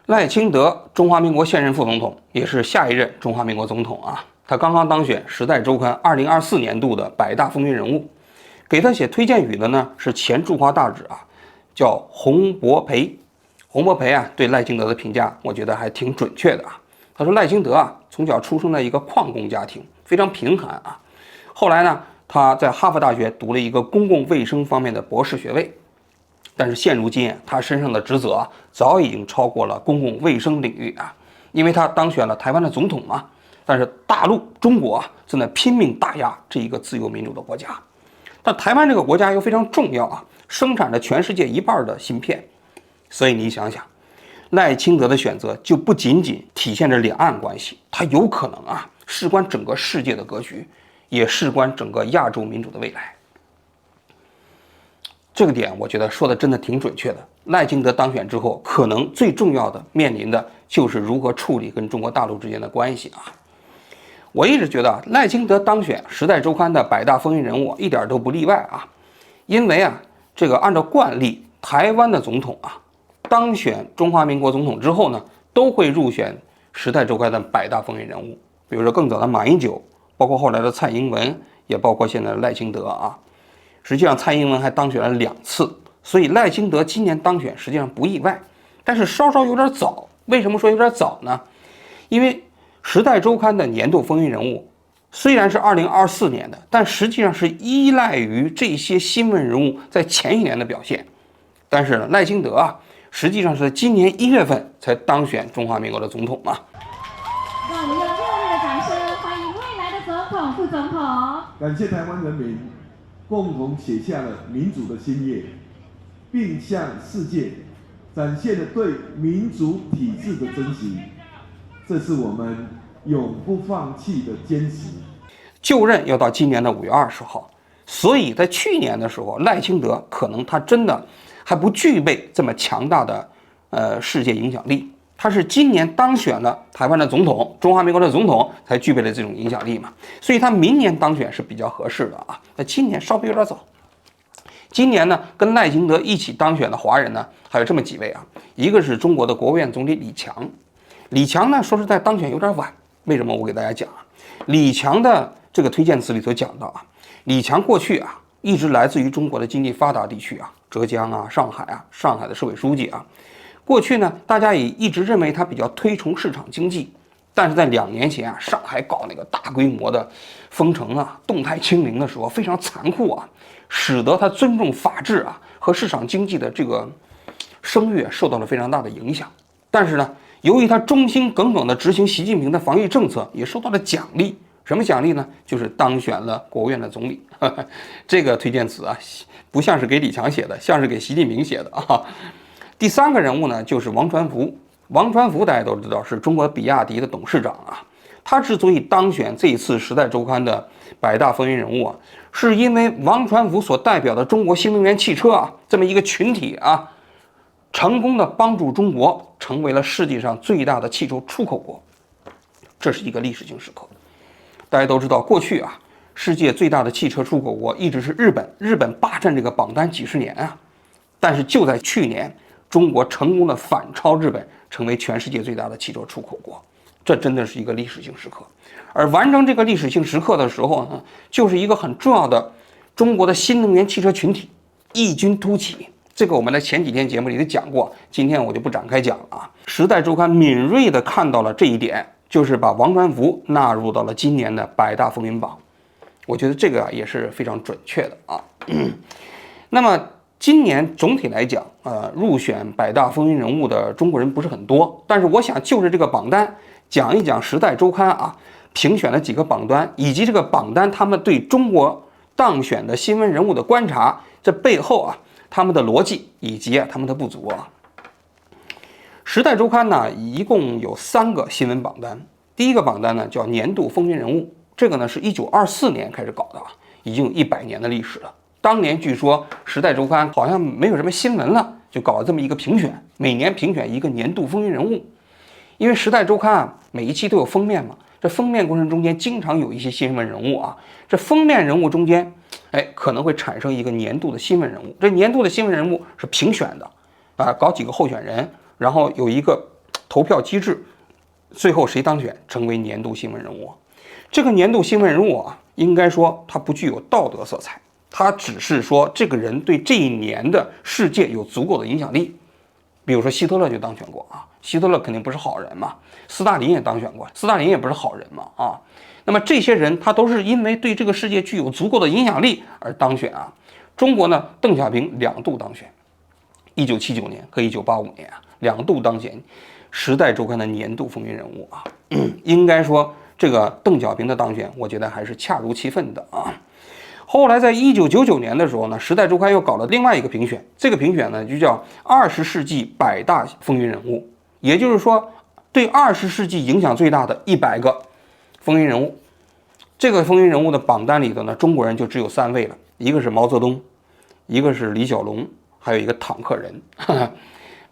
赖清德，中华民国现任副总统，也是下一任中华民国总统啊。他刚刚当选《时代周刊》2024年度的百大风云人物。给他写推荐语的呢是前驻华大使啊，叫洪博培。洪博培啊对赖清德的评价，我觉得还挺准确的啊。他说赖清德啊从小出生在一个矿工家庭，非常贫寒啊。后来呢，他在哈佛大学读了一个公共卫生方面的博士学位。但是现如今他身上的职责啊，早已经超过了公共卫生领域啊，因为他当选了台湾的总统嘛。但是大陆中国啊，正在拼命打压这一个自由民主的国家。但台湾这个国家又非常重要啊，生产着全世界1半的芯片。所以你想想，赖清德的选择就不仅仅体现着两岸关系，他有可能啊，事关整个世界的格局，也事关整个亚洲民主的未来。这个点我觉得说的真的挺准确的。赖清德当选之后，可能最重要的面临的就是如何处理跟中国大陆之间的关系啊。我一直觉得赖清德当选《时代周刊》的百大风云人物一点都不例外啊，因为啊，这个按照惯例，台湾的总统啊当选中华民国总统之后呢，都会入选《时代周刊》的百大风云人物，比如说更早的马英九，包括后来的蔡英文，也包括现在的赖清德啊。实际上，蔡英文还当选了2次，所以赖清德今年当选实际上不意外，但是稍稍有点早。为什么说有点早呢？因为《时代周刊》的年度风云人物虽然是2024年的，但实际上是依赖于这些新闻人物在前一年的表现。但是呢，赖清德啊，实际上是今年1月份才当选中华民国的总统嘛。让我们用热烈的掌声欢迎未来的总统、副总统。感谢台湾人民共同写下了民主的新页，并向世界展现了对民主体制的珍惜，这是我们永不放弃的坚持。就任要到今年的5月20号，所以在去年的时候，赖清德可能他真的还不具备这么强大的世界影响力。他是今年当选了台湾的总统，中华民国的总统，才具备了这种影响力嘛，所以他明年当选是比较合适的啊。那今年稍微有点早。今年呢，跟赖清德一起当选的华人呢，还有这么几位啊，一个是中国的国务院总理李强。李强呢，说实在当选有点晚，为什么？我给大家讲啊，李强的这个推荐词里头讲到啊，李强过去啊，一直来自于中国的经济发达地区啊，浙江啊、上海啊，上海的市委书记啊。过去呢，大家也一直认为他比较推崇市场经济，但是在2年前啊，上海搞那个大规模的封城啊、动态清零的时候，非常残酷啊，使得他尊重法治啊和市场经济的这个声誉受到了非常大的影响。但是呢，由于他忠心耿耿地执行习近平的防疫政策，也受到了奖励。什么奖励呢？就是当选了国务院的总理。这个推荐词啊，不像是给李强写的，像是给习近平写的啊。第3个人物呢，就是王传福。王传福大家都知道是中国比亚迪的董事长啊。他之所以当选这一次《时代周刊》的百大风云人物啊，是因为王传福所代表的中国新能源汽车啊这么一个群体啊，成功的帮助中国成为了世界上最大的汽车出口国，这是一个历史性时刻。大家都知道，过去啊，世界最大的汽车出口国一直是日本，日本霸占这个榜单几十年啊。但是就在去年，中国成功的反超日本，成为全世界最大的汽车出口国，这真的是一个历史性时刻。而完成这个历史性时刻的时候呢，就是一个很重要的中国的新能源汽车群体异军突起。这个我们在前几天节目里头讲过，今天我就不展开讲了啊。时代周刊敏锐地看到了这一点，就是把王传福纳入到了今年的百大风云榜。我觉得这个也是非常准确的啊。那么今年总体来讲，入选百大风云人物的中国人不是很多，但是我想就着这个榜单讲一讲《时代周刊》啊评选的几个榜单，以及这个榜单他们对中国当选的新闻人物的观察，这背后啊他们的逻辑以及他们的不足啊。《时代周刊》呢一共有3个新闻榜单，第一个榜单呢叫年度风云人物，这个呢是1924年开始搞的啊，已经有100年的历史了。当年据说《时代周刊》好像没有什么新闻了，就搞了这么一个评选，每年评选一个年度风云人物。因为《时代周刊》啊，每一期都有封面嘛，这封面过程中间经常有一些新闻人物啊，这封面人物中间，可能会产生一个年度的新闻人物。这年度的新闻人物是评选的啊，搞几个候选人，然后有一个投票机制，最后谁当选成为年度新闻人物。这个年度新闻人物啊，应该说他不具有道德色彩，他只是说这个人对这一年的世界有足够的影响力。比如说希特勒就当选过啊，希特勒肯定不是好人嘛，斯大林也当选过，斯大林也不是好人嘛啊。那么这些人他都是因为对这个世界具有足够的影响力而当选啊。中国呢，邓小平2度当选，1979年和1985年啊，2度当选《时代周刊》的年度风云人物啊。应该说这个邓小平的当选，我觉得还是恰如其分的啊。后来在1999年的时候呢，《时代周刊》又搞了另外一个评选，这个评选呢就叫20世纪100大风云人物，也就是说对20世纪影响最大的100个风云人物。这个风云人物的榜单里头呢，中国人就只有3位了，一个是毛泽东，一个是李小龙，还有一个坦克人。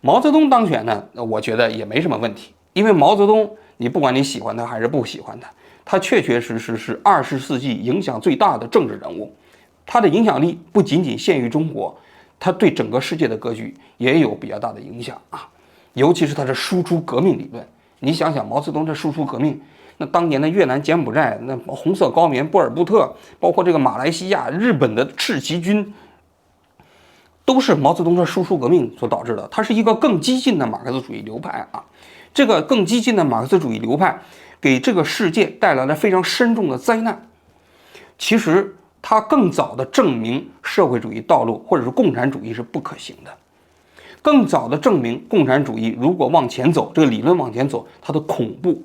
毛泽东当选呢，我觉得也没什么问题，因为毛泽东你不管你喜欢他还是不喜欢他，他确确实实是20世纪影响最大的政治人物，他的影响力不仅仅限于中国，他对整个世界的格局也有比较大的影响啊。尤其是他的输出革命理论，你想想毛泽东这输出革命，那当年的越南、柬埔寨、那红色高棉、波尔布特，包括这个马来西亚、日本的赤旗军，都是毛泽东的输出革命所导致的。他是一个更激进的马克思主义流派啊，这个更激进的马克思主义流派给这个世界带来了非常深重的灾难。其实他更早的证明社会主义道路或者是共产主义是不可行的，更早的证明共产主义如果往前走，这个理论往前走，它的恐怖。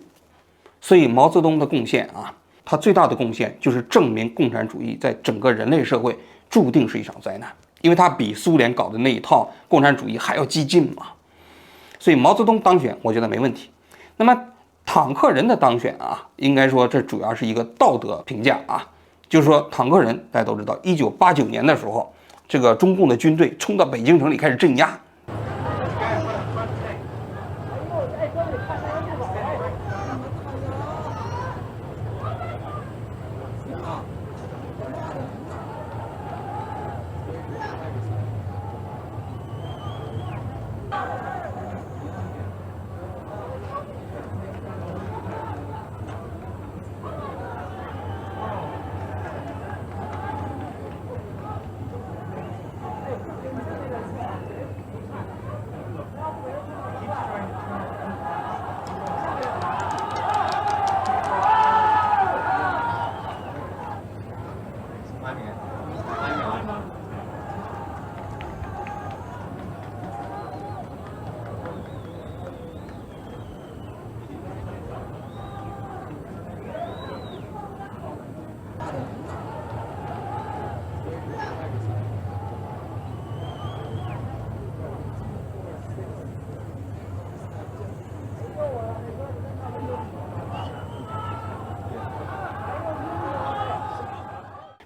所以毛泽东的贡献啊，他最大的贡献就是证明共产主义在整个人类社会注定是一场灾难，因为他比苏联搞的那一套共产主义还要激进嘛。所以毛泽东当选，我觉得没问题。那么坦克人的当选啊，应该说这主要是一个道德评价啊，就是说坦克人大家都知道，1989年的时候，这个中共的军队冲到北京城里开始镇压。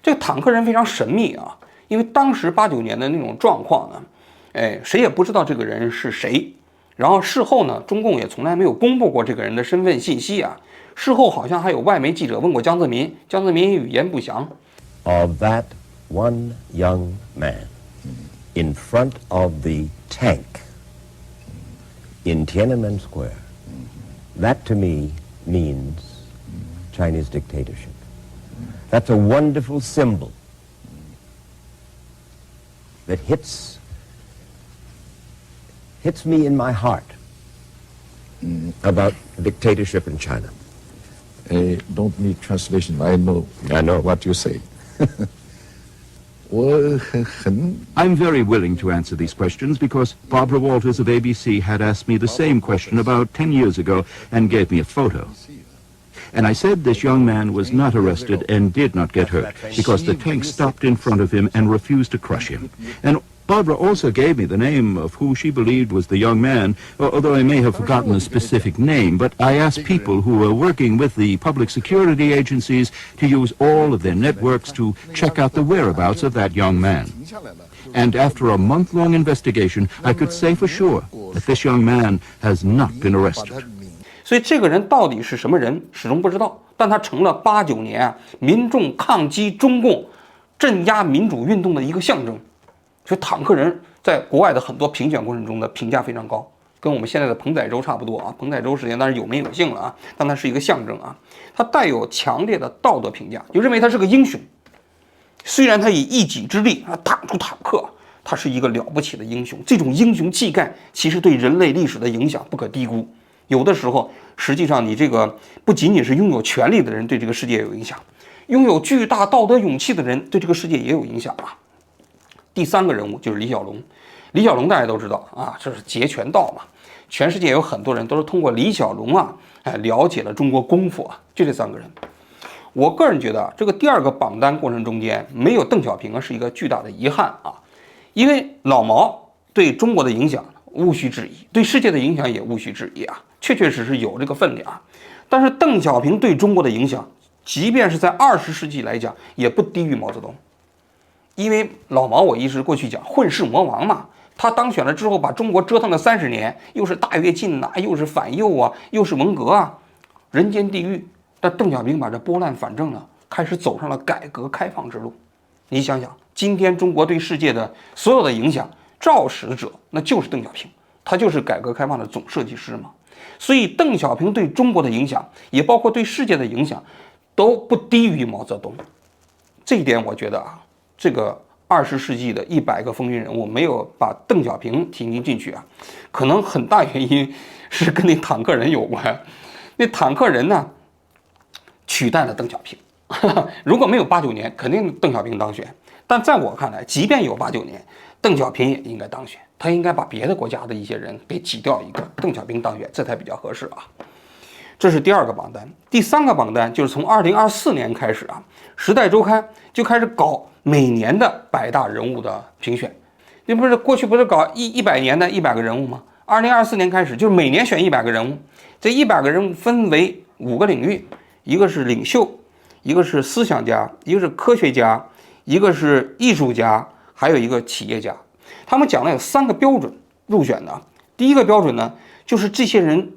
这个坦克人非常神秘啊，因为当时89年的那种状况呢，谁也不知道这个人是谁。然后事后呢，中共也从来没有公布过这个人的身份信息啊。事后好像还有外媒记者问过江泽民，江泽民语言不详。Of that one young man in front of the tank in Tiananmen Square, that to me means Chinese dictatorship. That's a wonderful symbol that hits me in my heart about dictatorship in China. Don't need translation. I know what you say. I'm very willing to answer these questions because Barbara Walters of ABC had asked me the same question about 10 years ago and gave me a photo. And I said this young man was not arrested and did not get hurt because the tank stopped in front of him and refused to crush him. And Barbara also gave me the name of who she believed was the young man, although I may have forgotten the specific name. But I asked people who were working with the public security agencies to use all of their networks to check out the whereabouts of that young man. And after a month-long investigation, I could say for sure that this young man has not been arrested. 所以这个人到底是什么人，始终不知道。但他成了89年民众抗击中共、镇压民主运动的一个象征。所以坦克人在国外的很多评选过程中的评价非常高，跟我们现在的彭载舟差不多啊。彭载舟事件当然有名有姓了啊，但它是一个象征啊，它带有强烈的道德评价，就认为他是个英雄。虽然他以一己之力打出坦克，他是一个了不起的英雄。这种英雄气概其实对人类历史的影响不可低估。有的时候，实际上你这个不仅仅是拥有权力的人对这个世界有影响，拥有巨大道德勇气的人对这个世界也有影响啊。第三个人物就是李小龙。李小龙大家都知道啊，这是截拳道嘛，全世界有很多人都是通过李小龙啊，了解了中国功夫啊，就这三个人。我个人觉得这个第二个榜单过程中间没有邓小平啊，是一个巨大的遗憾啊，因为老毛对中国的影响毋需质疑，对世界的影响也毋需质疑啊，确确实实有这个分量。但是邓小平对中国的影响，即便是在20世纪来讲，也不低于毛泽东。因为老毛我一直过去讲混世魔王嘛，他当选了之后把中国折腾了30年，又是大跃进啊，又是反右啊，又是文革啊，人间地狱。但邓小平把这拨乱反正呢，开始走上了改革开放之路。你想想，今天中国对世界的所有的影响，肇始者那就是邓小平，他就是改革开放的总设计师嘛。所以邓小平对中国的影响，也包括对世界的影响，都不低于毛泽东。这一点我觉得啊，这个20世纪的100个风云人物没有把邓小平提名进去啊，可能很大原因是跟那坦克人有关。那坦克人呢，取代了邓小平。如果没有89年，肯定邓小平当选。但在我看来，即便有89年，邓小平也应该当选。他应该把别的国家的一些人给挤掉一个，邓小平当选，这才比较合适啊。这是第二个榜单。第三个榜单就是从2024年开始啊，《时代周刊》就开始搞每年的100大人物的评选。那不是过去不是搞100年的100个人物吗？2024年开始就是每年选100个人物，这100个人物分为5个领域，一个是领袖，一个是思想家，一个是科学家，一个是艺术家，还有一个企业家。他们讲了有3个标准入选的。第一个标准呢，就是这些人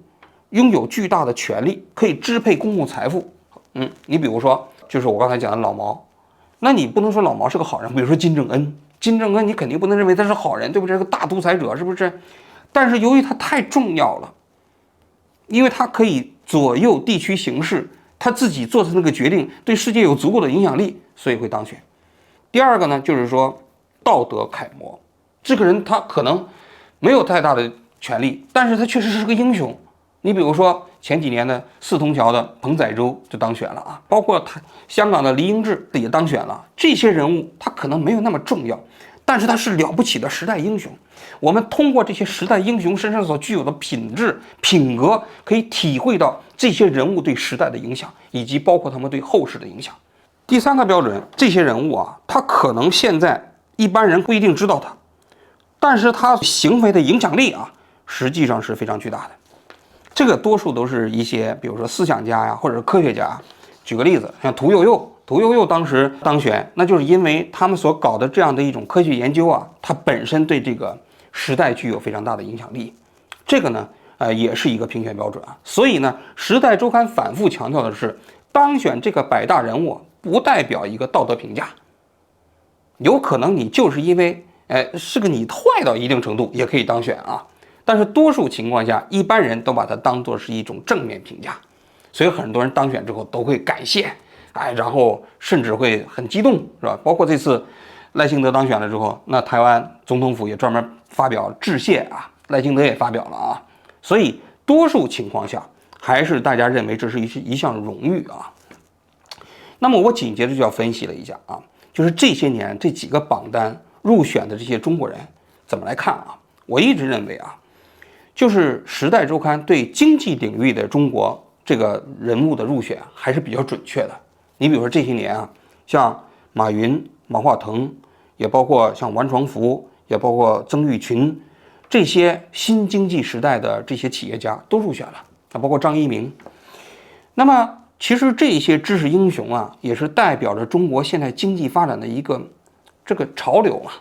拥有巨大的权力，可以支配公共财富。你比如说，就是我刚才讲的老毛，那你不能说老毛是个好人。比如说金正恩，你肯定不能认为他是好人，对不对？是个大独裁者，是不是？但是由于他太重要了，因为他可以左右地区形势，他自己做的那个决定对世界有足够的影响力，所以会当选。第二个呢，就是说道德楷模。这个人他可能没有太大的权力，但是他确实是个英雄。你比如说前几年的四通桥的彭载舟就当选了啊，包括他香港的黎英智也当选了。这些人物他可能没有那么重要，但是他是了不起的时代英雄。我们通过这些时代英雄身上所具有的品质品格，可以体会到这些人物对时代的影响，以及包括他们对后世的影响。第三个标准，这些人物啊，他可能现在一般人不一定知道他，但是他行为的影响力啊，实际上是非常巨大的。这个多数都是一些比如说思想家呀，或者是科学家。举个例子，像屠呦呦当时当选，那就是因为他们所搞的这样的一种科学研究啊，它本身对这个时代具有非常大的影响力。这个呢也是一个评选标准啊。所以呢，《时代周刊》反复强调的是，当选这个100大人物不代表一个道德评价，有可能你就是因为是个你坏到一定程度也可以当选啊。但是多数情况下，一般人都把它当作是一种正面评价，所以很多人当选之后都会感谢，然后甚至会很激动，是吧？包括这次赖清德当选了之后，那台湾总统府也专门发表致谢啊，赖清德也发表了啊。所以多数情况下，还是大家认为这是一项荣誉啊。那么我紧接着就要分析了一下啊，就是这些年这几个榜单入选的这些中国人怎么来看啊？我一直认为啊，就是《时代周刊》对经济领域的中国这个人物的入选还是比较准确的。你比如说这些年啊，像马云、马化腾，也包括像王传福，也包括曾毓群，这些新经济时代的这些企业家都入选了，包括张一鸣。那么其实这些知识英雄啊，也是代表着中国现在经济发展的一个这个潮流嘛。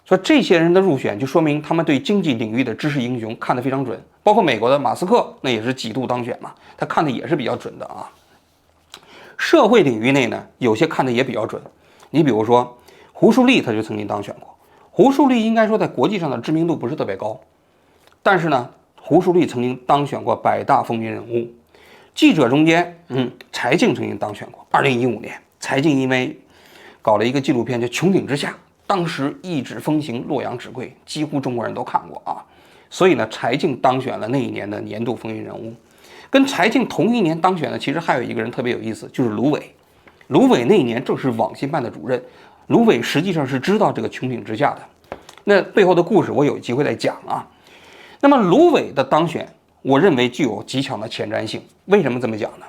所以这些人的入选就说明他们对经济领域的知识英雄看得非常准，包括美国的马斯克，那也是几度当选嘛，他看的也是比较准的啊。社会领域内呢，有些看的也比较准。你比如说胡舒立，他就曾经当选过。胡舒立应该说在国际上的知名度不是特别高，但是呢，胡舒立曾经当选过百大风云人物。记者中间，柴静曾经当选过。2015年，柴静因为搞了一个纪录片叫《穹顶之下》，当时一纸风行，洛阳纸贵，几乎中国人都看过啊。所以呢，柴静当选了那一年的年度风云人物。跟柴静同一年当选的，其实还有一个人特别有意思，就是卢伟。卢伟那一年正是网信办的主任，卢伟实际上是知道这个穹顶之下的。那背后的故事我有机会再讲啊。那么卢伟的当选，我认为具有极强的前瞻性。为什么这么讲呢？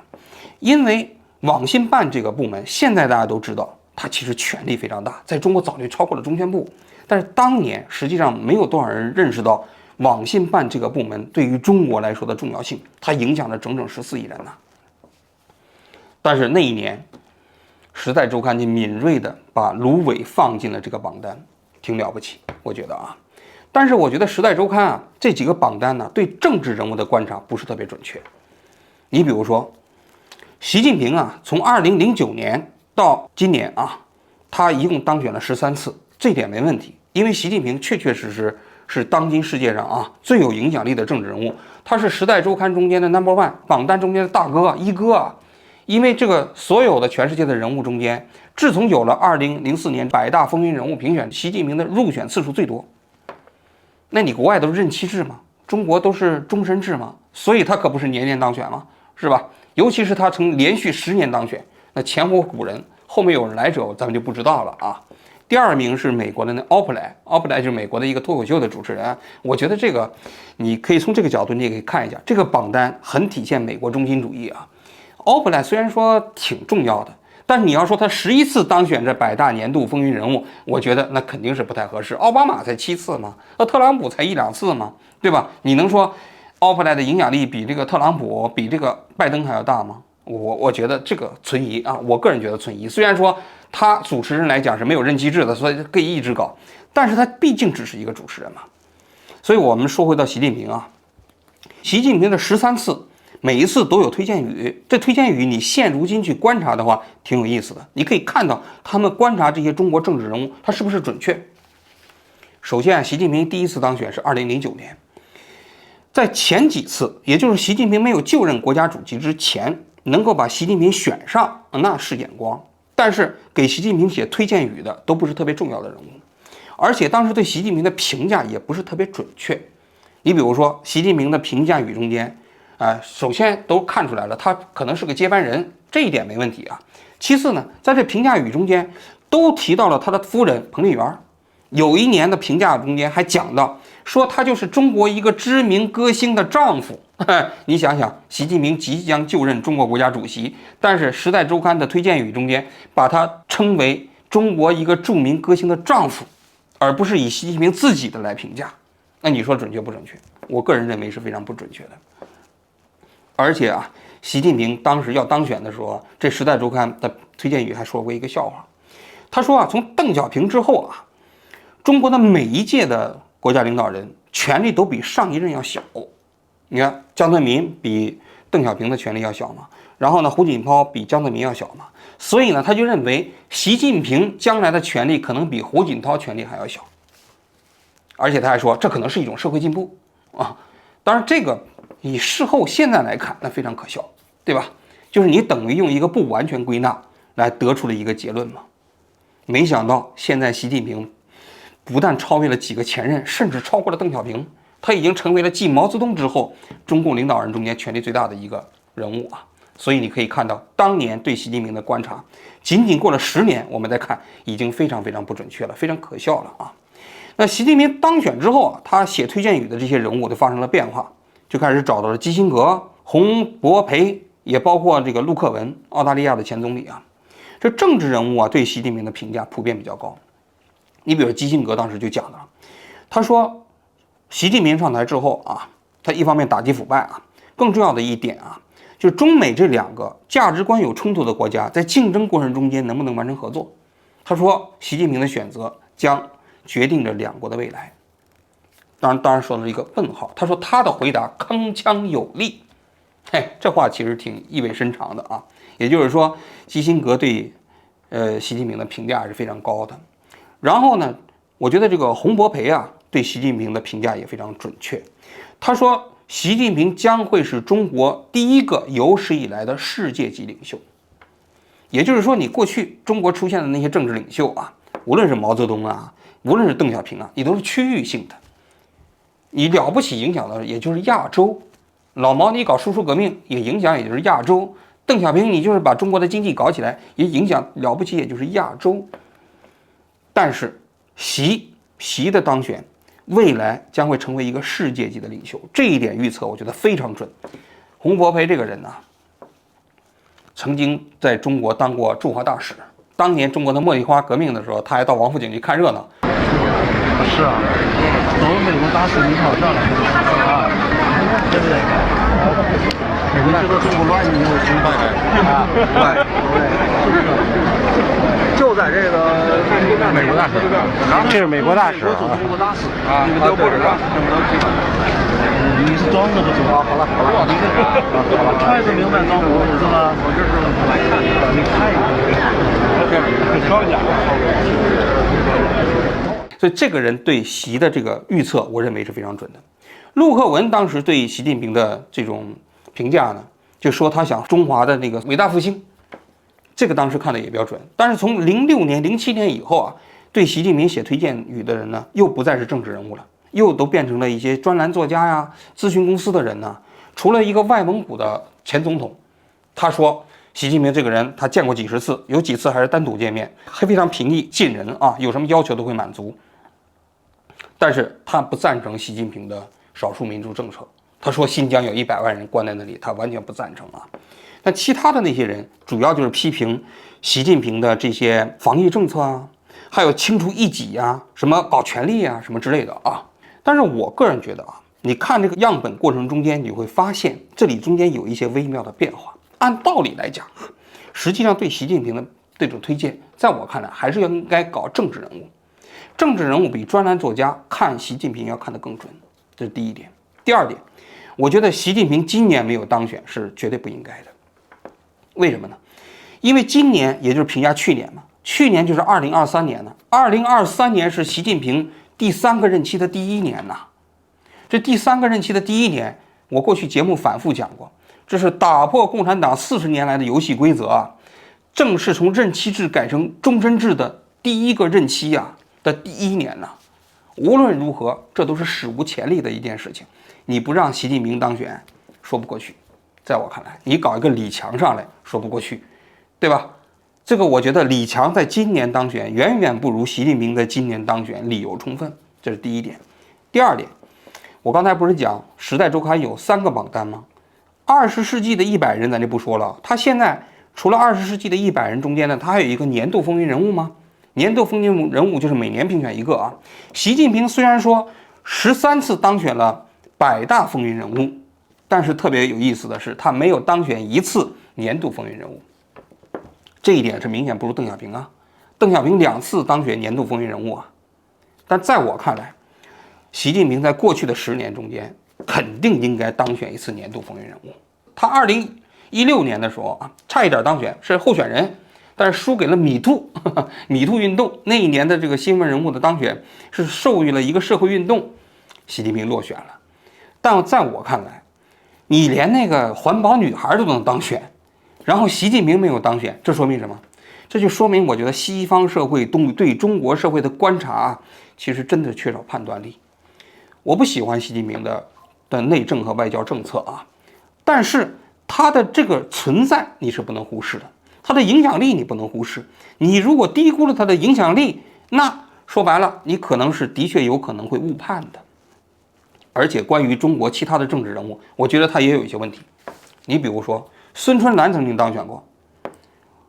因为网信办这个部门，现在大家都知道，它其实权力非常大，在中国早就超过了中宣部。但是当年实际上没有多少人认识到网信办这个部门对于中国来说的重要性，它影响了整整14亿人呐。但是那一年，《时代周刊》就敏锐地把卢伟放进了这个榜单，挺了不起，我觉得啊。但是我觉得《时代周刊》啊这几个榜单呢，对政治人物的观察不是特别准确。你比如说，习近平啊，从2009年到今年啊，他一共当选了13次，这点没问题，因为习近平确确实实是当今世界上啊最有影响力的政治人物，他是《时代周刊》中间的 No.1， 榜单中间的大哥一哥啊。因为这个所有的全世界的人物中间，自从有了2004年百大风云人物评选，习近平的入选次数最多。那你国外都是任期制嘛，中国都是终身制嘛，所以他可不是年年当选嘛，是吧？尤其是他曾连续10年当选，那前无古人，后面有人来者，咱们就不知道了啊。第2名是美国的那奥普莱，奥普莱就是美国的一个脱口秀的主持人。我觉得这个你可以从这个角度，你也可以看一下，这个榜单很体现美国中心主义啊。奥普莱虽然说挺重要的，但是你要说他11次当选这百大年度风云人物，我觉得那肯定是不太合适。奥巴马才7次嘛，那特朗普才1、2次嘛，对吧？你能说奥普莱的影响力比这个特朗普、比这个拜登还要大吗？我觉得这个存疑啊，我个人觉得存疑。虽然说他主持人来讲是没有任期制的，所以可以一直搞，但是他毕竟只是一个主持人嘛。所以我们说回到习近平啊，习近平的13次。每一次都有推荐语，这推荐语你现如今去观察的话，挺有意思的。你可以看到他们观察这些中国政治人物，他是不是准确。首先，习近平第1次当选是2009年，在前几次，也就是习近平没有就任国家主席之前，能够把习近平选上，那是眼光。但是给习近平写推荐语的都不是特别重要的人物，而且当时对习近平的评价也不是特别准确。你比如说，习近平的评价语中间。首先都看出来了，他可能是个接班人，这一点没问题啊。其次呢，在这评价语中间都提到了他的夫人彭丽媛，有一年的评价中间还讲到说他就是中国一个知名歌星的丈夫。你想想，习近平即将就任中国国家主席，但是《时代周刊》的推荐语中间把他称为中国一个著名歌星的丈夫，而不是以习近平自己的来评价。那你说准确不准确？我个人认为是非常不准确的。而且啊，习近平当时要当选的时候，这《时代周刊》的推荐语还说过一个笑话。他说啊，从邓小平之后啊，中国的每一届的国家领导人权力都比上一任要小。你看，江泽民比邓小平的权力要小嘛，然后呢，胡锦涛比江泽民要小嘛，所以呢，他就认为习近平将来的权力可能比胡锦涛权力还要小。而且他还说，这可能是一种社会进步啊。当然，这个以事后现在来看，那非常可笑，对吧？就是你等于用一个不完全归纳来得出了一个结论嘛。没想到现在习近平不但超越了几个前任，甚至超过了邓小平，他已经成为了继毛泽东之后中共领导人中间权力最大的一个人物啊。所以你可以看到，当年对习近平的观察，仅仅过了10年，我们再看已经非常非常不准确了，非常可笑了啊。那习近平当选之后啊，他写推荐语的这些人物都发生了变化，就开始找到了基辛格、洪博培，也包括这个陆克文，澳大利亚的前总理啊。这政治人物啊，对习近平的评价普遍比较高。你比如基辛格当时就讲了，他说，习近平上台之后啊，他一方面打击腐败啊，更重要的一点啊，就是中美这2个价值观有冲突的国家在竞争过程中间能不能完成合作。他说，习近平的选择将决定着2国的未来。当然说了一个问号。他说他的回答铿锵有力，这话其实挺意味深长的啊。也就是说，基辛格对习近平的评价是非常高的。然后呢，我觉得这个洪博培啊，对习近平的评价也非常准确。他说，习近平将会是中国第一个有史以来的世界级领袖。也就是说，你过去中国出现的那些政治领袖啊，无论是毛泽东啊，无论是邓小平啊，你都是区域性的，你了不起影响的也就是亚洲。老毛你搞输出革命也影响也就是亚洲，邓小平你就是把中国的经济搞起来也影响了不起也就是亚洲。但是习的当选，未来将会成为一个世界级的领袖，这一点预测我觉得非常准。洪博培这个人呢，曾经在中国当过驻华大使，当年中国的茉莉花革命的时候，他还到王府井去看热闹。是啊，走美国大使名好漂亮啊，对不对？你知道中国乱，你有什么办法？乱，就在这个美国大使，这是美国大使啊，美国大使啊，你们都不知道，你是装的不知道？好了，好了，看着明白装模是吧？我这是来看的，你看一看，装假。所以这个人对习的这个预测，我认为是非常准的。陆克文当时对习近平的这种评价呢，就说他想中华的那个伟大复兴，这个当时看的也比较准。但是从06年、07年以后啊，对习近平写推荐语的人呢，又不再是政治人物了，又都变成了一些专栏作家呀、咨询公司的人呢。除了一个外蒙古的前总统，他说习近平这个人他见过几十次，有几次还是单独见面，还非常平易近人啊，有什么要求都会满足。但是他不赞成习近平的少数民族政策，他说新疆有100万人关在那里，他完全不赞成啊。但其他的那些人主要就是批评习近平的这些防疫政策啊，还有清除异己啊，什么搞权力啊，什么之类的啊。但是我个人觉得啊，你看这个样本过程中间，你会发现这里中间有一些微妙的变化。按道理来讲，实际上对习近平的这种推荐，在我看来还是应该搞政治人物。政治人物比专栏作家看习近平要看得更准，这是第一点。第二点，我觉得习近平今年没有当选是绝对不应该的。为什么呢？因为今年也就是评价去年嘛，去年就是2023年呢。2023年是习近平第3个任期的第1年呐。这第3个任期的第1年，我过去节目反复讲过，这是打破共产党40年来的游戏规则啊，正式从任期制改成终身制的第1个任期啊的第1年呐。无论如何，这都是史无前例的一件事情。你不让习近平当选，说不过去。在我看来，你搞一个李强上来，说不过去，对吧？这个我觉得李强在今年当选远远不如习近平在今年当选理由充分，这是第一点。第二点，我刚才不是讲《时代周刊》有3个榜单吗？20世纪的100人咱就不说了，他现在除了20世纪的100人中间呢，他还有一个年度风云人物吗？年度风云人物就是每年评选一个啊。习近平虽然说13次当选了100大风云人物，但是特别有意思的是，他没有当选1次年度风云人物，这一点是明显不如邓小平啊。邓小平2次当选年度风云人物啊。但在我看来，习近平在过去的10年中间，肯定应该当选1次年度风云人物。他2016年的时候啊，差一点当选，是候选人。但是输给了米兔运动。那一年的这个新闻人物的当选是授予了一个社会运动，习近平落选了。但在我看来，你连那个环保女孩都能当选，然后习近平没有当选，这说明什么？这就说明我觉得西方社会对中国社会的观察其实真的缺少判断力。我不喜欢习近平的内政和外交政策啊，但是他的这个存在你是不能忽视的。他的影响力你不能忽视，你如果低估了他的影响力，那说白了，你可能是的确有可能会误判的。而且关于中国其他的政治人物，我觉得他也有一些问题。你比如说，孙春兰曾经当选过，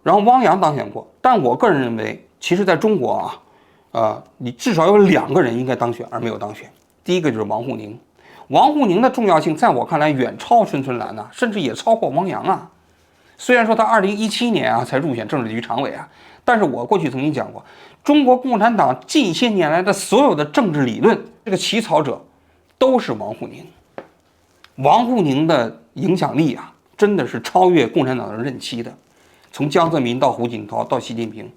然后汪洋当选过，但我个人认为，其实在中国你至少有2个人应该当选而没有当选。第一个就是王沪宁，王沪宁的重要性在我看来远超孙春兰甚至也超过汪洋啊。虽然说他2017年才入选政治局常委但是我过去曾经讲过，中国共产党近些年来的所有的政治理论，这个起草者都是王沪宁。王沪宁的影响力真的是超越共产党的任期的。从江泽民到胡锦涛到习近平，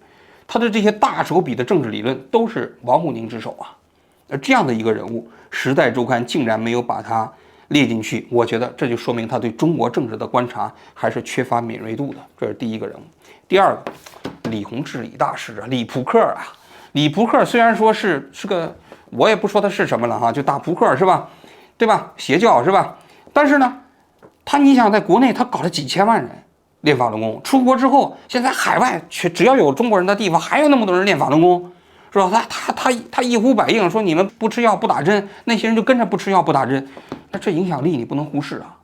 他的这些大手笔的政治理论都是王沪宁之手这样的一个人物，《时代周刊》竟然没有把他列进去，我觉得这就说明他对中国政治的观察还是缺乏敏锐度的。这是第一个人物。第二个，李洪志李大师啊，李扑克啊，李扑克虽然说是个，我也不说他是什么了哈，就打扑克是吧？对吧？邪教是吧？但是呢，你想在国内他搞了几千万人练法轮功，出国之后，现在海外只要有中国人的地方，还有那么多人练法轮功，是吧？他一呼百应说你们不吃药不打针，那些人就跟着不吃药不打针，那这影响力你不能忽视啊，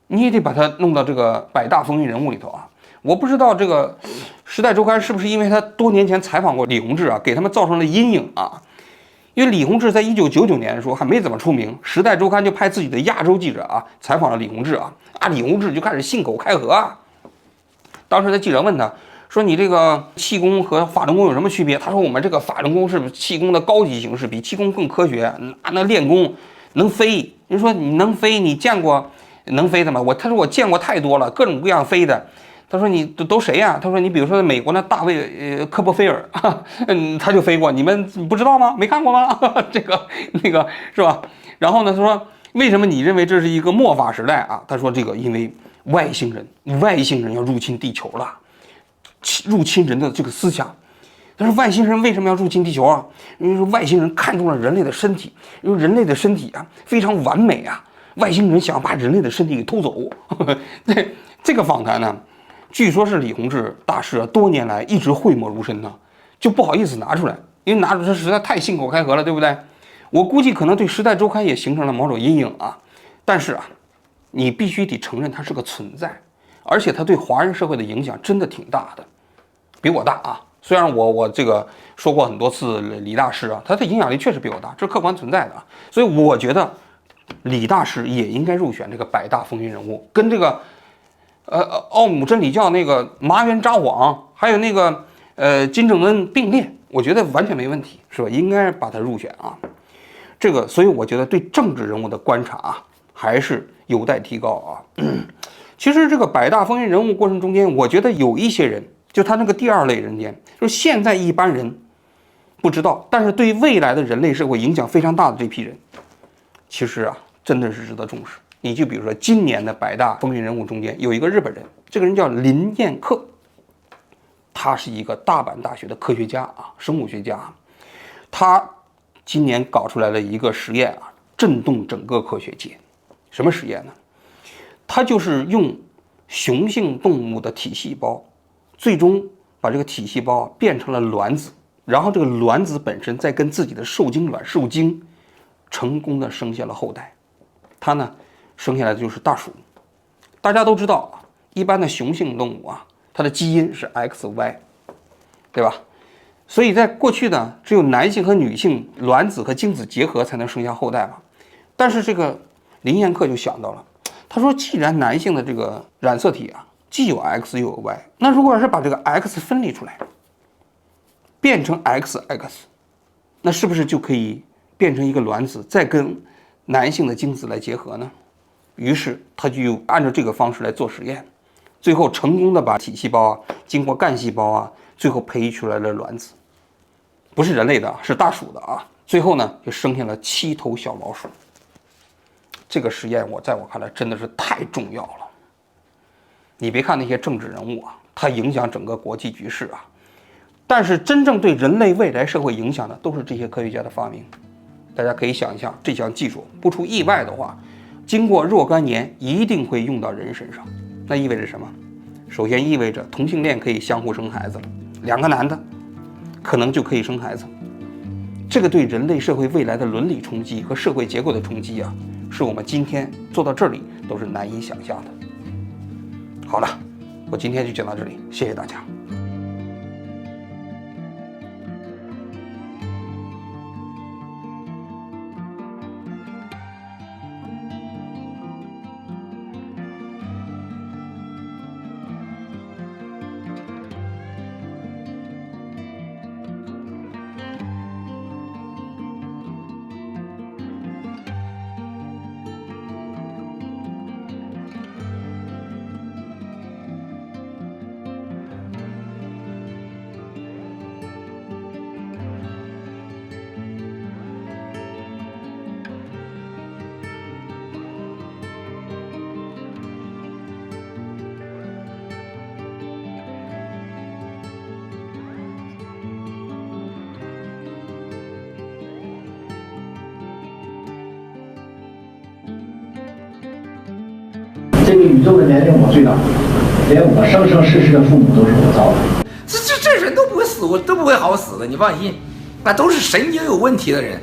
你也得把它弄到这个百大风云人物里头啊。我不知道这个《时代周刊》是不是因为他多年前采访过李洪志啊，给他们造成了阴影啊。因为李洪志在1999年的时候还没怎么出名，《时代周刊》就派自己的亚洲记者啊采访了李洪志啊，李洪志就开始信口开河啊。当时的记者问他说：“你这个气功和法轮功有什么区别？”他说：“我们这个法轮功是气功的高级形式，比气功更科学。那练功能飞。人说你能飞，你见过能飞的吗？他说我见过太多了，各种各样飞的。他说你都谁呀？他说你比如说美国的大卫科波菲尔，他就飞过，你们不知道吗？没看过吗？这个那个是吧？然后呢，他说为什么你认为这是一个末法时代啊？他说这个因为外星人要入侵地球了，入侵人的这个思想。他说外星人为什么要入侵地球啊？因为外星人看中了人类的身体，因为人类的身体啊非常完美啊，外星人想要把人类的身体给偷走。这个访谈呢，据说是李洪志大师多年来一直讳莫如深呢，就不好意思拿出来，因为拿出来实在太信口开河了，对不对？我估计可能对《时代周刊》也形成了某种阴影啊。但是啊，你必须得承认它是个存在，而且它对华人社会的影响真的挺大的，比我大啊。虽然我这个说过很多次李大师啊，他的影响力确实比我大，这是客观存在的啊。所以我觉得李大师也应该入选这个百大风云人物，跟这个奥姆真理教那个麻原札幌，还有那个金正恩并列，我觉得完全没问题，是吧？应该把它入选啊。这个，所以我觉得对政治人物的观察啊，还是有待提高啊。其实这个百大风云人物过程中间，我觉得有一些人，就他那个第二类人间，就是现在一般人不知道，但是对未来的人类社会影响非常大的这批人，其实啊，真的是值得重视。你就比如说今年的百大风云人物中间有一个日本人，这个人叫林彦克，他是一个大阪大学的科学家啊，生物学家。他今年搞出来了一个实验啊，震动整个科学界。什么实验呢？他就是用雄性动物的体细胞，最终把这个体细胞变成了卵子，然后这个卵子本身再跟自己的受精卵受精，成功的生下了后代。他呢，生下来的就是大鼠。大家都知道啊，一般的雄性动物啊，它的基因是 XY， 对吧？所以在过去呢，只有男性和女性卵子和精子结合才能生下后代嘛。但是这个林彦克就想到了，他说，既然男性的这个染色体啊，既有 X 又有 Y， 那如果要是把这个 X 分离出来，变成 XX， 那是不是就可以变成一个卵子，再跟男性的精子来结合呢？于是他就按照这个方式来做实验，最后成功的把体细胞啊，经过干细胞啊，最后培育出来了卵子，不是人类的，是大鼠的啊。最后呢，就生下了7头小老鼠。这个实验在我看来真的是太重要了。你别看那些政治人物啊，它影响整个国际局势啊，但是真正对人类未来社会影响的都是这些科学家的发明。大家可以想一下，这项技术不出意外的话，经过若干年一定会用到人身上。那意味着什么？首先意味着同性恋可以相互生孩子了，2个男的可能就可以生孩子。这个对人类社会未来的伦理冲击和社会结构的冲击啊，是我们今天做到这里都是难以想象的。好了，我今天就讲到这里，谢谢大家。这个宇宙的年龄我最大，连我生生世世的父母都是我造的。这人都不会死，都不会好死的，你放心，那都是神经有问题的人。